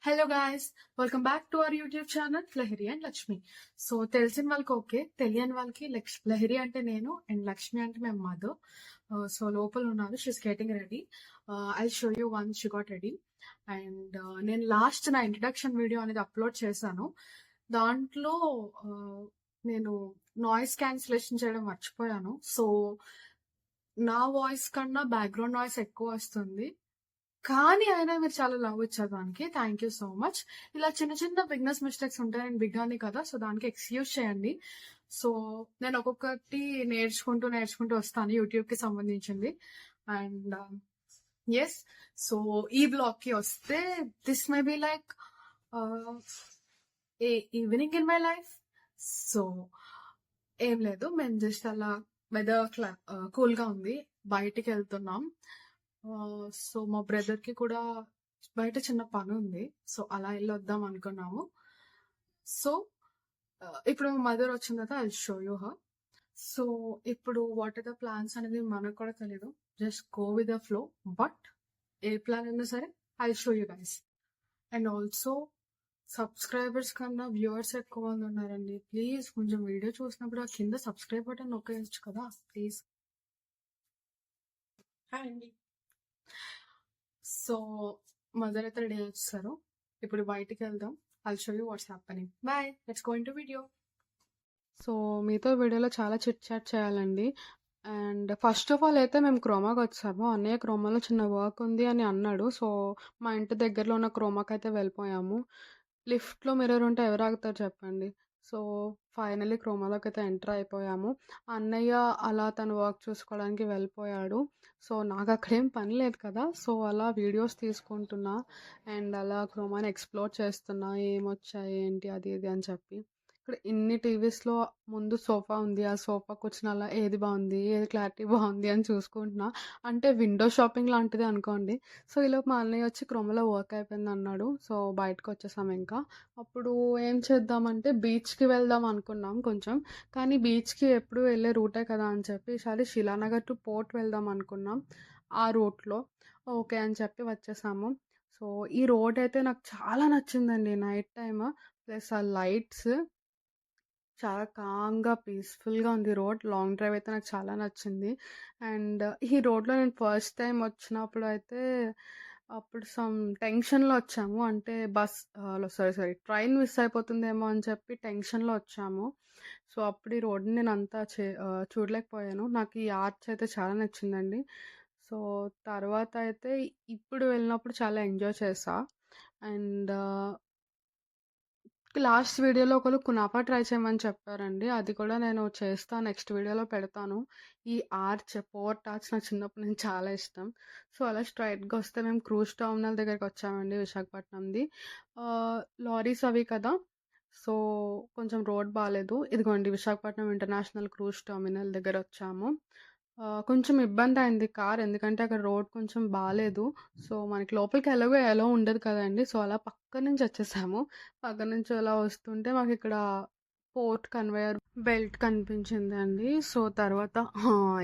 Hello guys, welcome back to our YouTube channel Lahari and Lakshmi. So తెలిసిన వాళ్ళకి okay, తెలియని వాళ్ళకి లహరి అంటే నేను అండ్ లక్ష్మి అంటే మేము మదర్. సో లోపల ఉన్నారు, she's getting ready. I show you one she got ready. And నేను లాస్ట్ నా ఇంట్రడక్షన్ వీడియో అనేది అప్లోడ్ చేశాను. దాంట్లో నేను నాయిస్ క్యాన్సిలేషన్ చేయడం మర్చిపోయాను. సో నా వాయిస్ కన్నా బ్యాక్గ్రౌండ్ నాయిస్ ఎక్కువ వస్తుంది, కానీ అయినా మీరు చాలా లవ్ ఇచ్చారు దానికి. Thank you so much. ఇలా చిన్న చిన్న బిగ్నెస్ మిస్టేక్స్ ఉంటాయి, నేను బిగ్గానే కదా, సో దానికి ఎక్స్క్యూజ్ చేయండి. సో నేను ఒక్కొక్కటి నేర్చుకుంటూ వస్తాను యూట్యూబ్ కి సంబంధించింది. అండ్ ఎస్, సో ఈ బ్లాగ్ కి వస్తే this may be like A evening in my life. So ఏం లేదు, మేము జస్ట్ అలా వెదర్ కూల్ గా ఉంది, బయటికి వెళ్తున్నాం. సో మా బ్రదర్ కి కూడా బయట చిన్న పని ఉంది, సో అలా వెళ్ళొద్దాం అనుకున్నాము. సో ఇప్పుడు మదర్ వచ్చిన తర్వాత I show you her. So ఇప్పుడు వాట్ ఆర్ ద ప్లాన్స్ అనేది మనకు కూడా తెలియదు, just go with the flow. But A plan ఉన్నా సరే I show you guys. And also subscribers కన్నా వ్యూవర్స్ ఎక్కువ మంది ఉన్నారండి. ప్లీజ్ కొంచెం వీడియో చూసినప్పుడు ఆ కింద సబ్స్క్రైబ్ బటన్ నొక్కేయచ్చు కదా ప్లీజ్. హాయ్ అండి. సో మదర్ అయితే రెడీ చేస్తారు, ఇప్పుడు బయటికి వెళ్దాం. I'll show you what's happening. Bye, let's go into video. So మీతో వీడియోలో చాలా చిట్ చాట్ చేయాలండి. అండ్ ఫస్ట్ ఆఫ్ ఆల్ అయితే మేము క్రోమాకి వచ్చాము. అన్నయ్య క్రోమాలో చిన్న వర్క్ ఉంది అని అన్నాడు. సో మా ఇంటి దగ్గరలో ఉన్న క్రోమాకి అయితే వెళ్ళిపోయాము. లిఫ్ట్లో మిర్రర్ ఉంటే ఎవరు ఆగుతారు చెప్పండి. సో ఫైనల్లీ క్రోమాలోకి అయితే ఎంటర్ అయిపోయాము. అన్నయ్య అలా తన వర్క్ చూసుకోవడానికి వెళ్ళిపోయాడు. సో నాకు అక్కడేం పని లేదు కదా, సో అలా వీడియోస్ తీసుకుంటున్నా అండ్ అలా క్రోమాని ఎక్స్ప్లోర్ చేస్తున్నా, ఏమొచ్చాయి ఏంటి అది ఇది అని చెప్పి. ఇక్కడ ఇన్ని టీవీస్లో ముందు సోఫా ఉంది, ఆ సోఫా కూర్చుని అలా ఏది బాగుంది, ఏది క్లారిటీ బాగుంది అని చూసుకుంటున్నా. అంటే విండో షాపింగ్ లాంటిది అనుకోండి. సో ఈలోపు మా అన్నయ్య వచ్చి క్రోమలో వర్క్ అయిపోయింది అన్నాడు. సో బయటకు వచ్చేసాము. ఇంకా అప్పుడు ఏం చేద్దామంటే బీచ్కి వెళ్దాం అనుకున్నాం కొంచెం, కానీ బీచ్కి ఎప్పుడు వెళ్ళే రూటే కదా అని చెప్పి ఈసారి శిలానగర్ టు పోర్ట్ వెళ్దాం అనుకున్నాం. ఆ రూట్లో ఓకే అని చెప్పి వచ్చేసాము. సో ఈ రోడ్ అయితే నాకు చాలా నచ్చిందండి. నైట్ టైమ్ ప్లస్ ఆ లైట్స్ చాలా కామ్‌గా, పీస్‌ఫుల్‌గా ఉంది రోడ్. లాంగ్ డ్రైవ్ అయితే నాకు చాలా నచ్చింది. అండ్ ఈ రోడ్‌లో నేను ఫస్ట్ టైం వచ్చినప్పుడు అయితే అప్పుడు సమ్ టెన్షన్‌లో వచ్చాము. అంటే సారీ ట్రైన్ మిస్ అయిపోతుందేమో అని చెప్పి టెన్షన్‌లో వచ్చాము. సో అప్పుడు ఈ రోడ్‌ని నేను అంతా చూడలేకపోయాను. నాకు ఈ ఆర్చ్ అయితే చాలా నచ్చిందండి. సో తర్వాత అయితే ఇప్పుడు వెళ్ళినప్పుడు చాలా ఎంజాయ్ చేశా. అండ్ లాస్ట్ వీడియోలో ఒకళ్ళు కునాఫా ట్రై చేయమని చెప్పారండి. అది కూడా నేను చేస్తా, నెక్స్ట్ వీడియోలో పెడతాను. ఈ పోర్ట్ ఆర్చ్ నాకు చిన్నప్పటి నుంచి చాలా ఇష్టం. సో అలా స్ట్రైట్గా వస్తే మేము క్రూజ్ టర్మినల్ దగ్గరికి వచ్చామండి, విశాఖపట్నంది. లారీస్ అవి కదా, సో కొంచెం రోడ్ బాగాలేదు. ఇదిగోండి విశాఖపట్నం ఇంటర్నేషనల్ క్రూజ్ టర్మినల్ దగ్గర వచ్చాము. కొంచెం ఇబ్బంది అయింది కార్, ఎందుకంటే అక్కడ రోడ్ కొంచెం బాగాలేదు. సో మనకి లోపలికి ఎలా ఉండదు కదండి. సో అలా పక్క నుంచి వచ్చేసాము. పక్క నుంచి అలా వస్తుంటే మాకు ఇక్కడ పోర్ట్ కన్వేయర్ బెల్ట్ కనిపించింది అండి. సో తర్వాత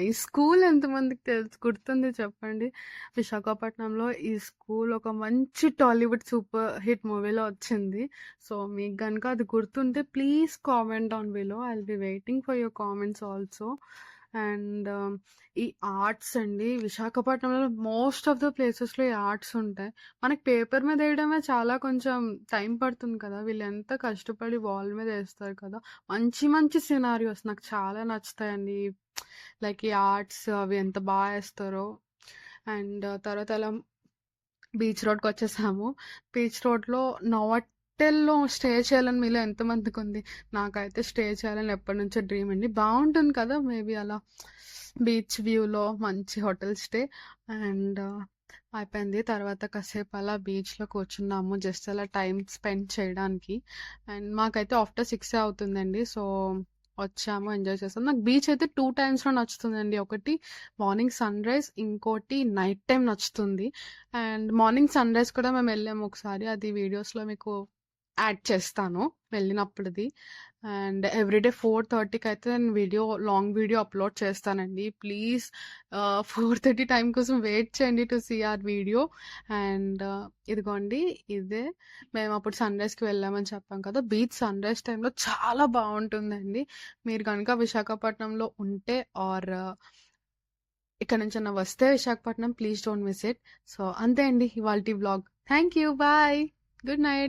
ఈ స్కూల్ ఎంతమందికి గుర్తుంది చెప్పండి. విశాఖపట్నంలో ఈ స్కూల్ ఒక మంచి టాలీవుడ్ సూపర్ హిట్ మూవీలో వచ్చింది. సో మీకు కనుక అది గుర్తుంటే please comment on below. I will be waiting for your comments also. And ఈ ఆర్ట్స్ అండి, విశాఖపట్నంలో మోస్ట్ ఆఫ్ ద ప్లేసెస్లో ఈ ఆర్ట్స్ ఉంటాయి. మనకి పేపర్ మీద వేయడమే చాలా కొంచెం టైం పడుతుంది కదా, వీళ్ళు ఎంత కష్టపడి వాల్ మీద వేస్తారు కదా. మంచి మంచి సినారియోస్ నాకు చాలా నచ్చుతాయండి. లైక్ ఈ ఆర్ట్స్ అవి ఎంత బాగా వేస్తారో. అండ్ తర్వాత అలా బీచ్ రోడ్కి వచ్చేసాము. బీచ్ రోడ్లో నోవాటెల్లో స్టే చేయాలని మీలో ఎంతమందికి ఉంది? నాకైతే స్టే చేయాలని ఎప్పటి నుంచో డ్రీమ్ అండి. బాగుంటుంది కదా మేబీ అలా బీచ్ వ్యూలో మంచి హోటల్ స్టే. అండ్ అయిపోయింది. తర్వాత కాసేపు అలా బీచ్లో కూర్చున్నాము, జస్ట్ అలా టైం స్పెండ్ చేయడానికి. అండ్ మాకైతే ఆఫ్టర్ 6 అవుతుందండి. సో వచ్చాము, ఎంజాయ్ చేస్తాం. నాకు బీచ్ అయితే 2 టైమ్స్లో నచ్చుతుందండి. ఒకటి మార్నింగ్ సన్ రైజ్, ఇంకోటి నైట్ టైం నచ్చుతుంది. అండ్ మార్నింగ్ సన్ రైజ్ కూడా మేము వెళ్ళాము ఒకసారి, అది వీడియోస్లో మీకు యాడ్ చేస్తాను వెళ్ళినప్పుడుది. అండ్ ఎవ్రీడే 4:30కి అయితే నేను లాంగ్ వీడియో అప్లోడ్ చేస్తానండి. ప్లీజ్ 4:30 టైం కోసం వెయిట్ చేయండి to see our video. And ఇదిగోండి ఇదే మేము అప్పుడు సన్రైజ్కి వెళ్ళామని చెప్పాం కదా, బీచ్ సన్రైజ్ టైంలో చాలా బాగుంటుందండి. మీరు కనుక విశాఖపట్నంలో ఉంటే ఆర్ ఇక్కడ నుంచి వస్తే Visakhapatnam, please don't miss it. So అంతే అండి ఇవాల్టి vlog. Thank you, bye, good night.